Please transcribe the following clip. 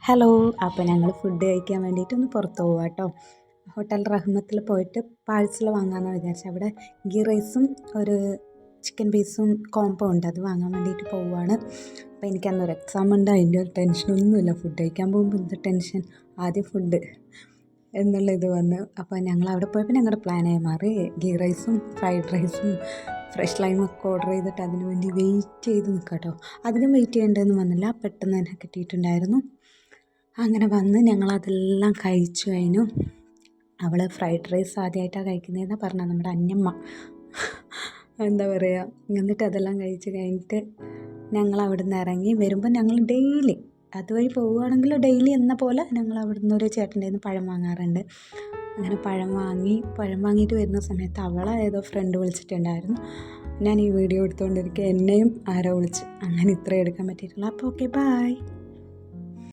Hello. അപ്പോൾ ഞങ്ങൾ food കഴിക്കാൻ വേണ്ടിയിട്ടൊന്ന് പുറത്ത് പോവാം കേട്ടോ. ഹോട്ടൽ റഹ്മത്തിൽ പോയിട്ട് പാഴ്സൽ വാങ്ങാമെന്ന് വിചാരിച്ചു. അവിടെ ഗീ റൈസും ഒരു ചിക്കൻ പീസും കോംബോ ഉണ്ട്, അത് വാങ്ങാൻ വേണ്ടിയിട്ട് പോവുകയാണ്. അപ്പോൾ എനിക്കന്നൊരു എക്സാം ഉണ്ട്, അതിൻ്റെ ഒരു ടെൻഷനൊന്നുമില്ല. ഫുഡ് കഴിക്കാൻ പോകുമ്പോൾ എന്ത് ടെൻഷൻ, ആദ്യം ഫുഡ് എന്നുള്ള ഇത് വന്ന്. അപ്പോൾ ഞങ്ങൾ അവിടെ പോയപ്പോൾ ഞങ്ങളുടെ പ്ലാനായി മാറി. ഗീ റൈസും ഫ്രൈഡ് റൈസും ഫ്രഷ് ലൈമൊക്കെ ഓർഡർ ചെയ്തിട്ട് അതിന് വേണ്ടി വെയിറ്റ് ചെയ്ത് നിൽക്കാം കേട്ടോ. അധികം വെയിറ്റ് ചെയ്യേണ്ടതൊന്നും വന്നില്ല, പെട്ടെന്ന് തന്നെ കിട്ടിയിട്ടുണ്ടായിരുന്നു. അങ്ങനെ വന്ന് ഞങ്ങളതെല്ലാം കഴിച്ചു കഴിഞ്ഞു. അവൾ ഫ്രൈഡ് റൈസ് ആദ്യമായിട്ടാണ് കഴിക്കുന്നതെന്ന് പറഞ്ഞാൽ നമ്മുടെ അന്യമ്മ, എന്താ പറയുക. എന്നിട്ട് അതെല്ലാം കഴിച്ച് കഴിഞ്ഞിട്ട് ഞങ്ങൾ അവിടെ നിന്ന് ഇറങ്ങി വരുമ്പോൾ ഞങ്ങൾ ഡെയിലി അതുവഴി പോവുകയാണെങ്കിൽ ഡെയിലി എന്ന പോലെ ഞങ്ങൾ അവിടെ നിന്ന് ഒരു ചേട്ടൻ്റെ നിന്ന് പഴം വാങ്ങാറുണ്ട്. അങ്ങനെ പഴം വാങ്ങിയിട്ട് വരുന്ന സമയത്ത് അവളെ ഏതോ ഫ്രണ്ട് വിളിച്ചിട്ടുണ്ടായിരുന്നു. ഞാൻ ഈ വീഡിയോ എടുത്തുകൊണ്ടിരിക്കുക, എന്നെയും ആരോ വിളിച്ച്. അങ്ങനെ ഇത്രയും എടുക്കാൻ പറ്റിയിട്ടില്ല. അപ്പോൾ ഓക്കെ, ബൈ.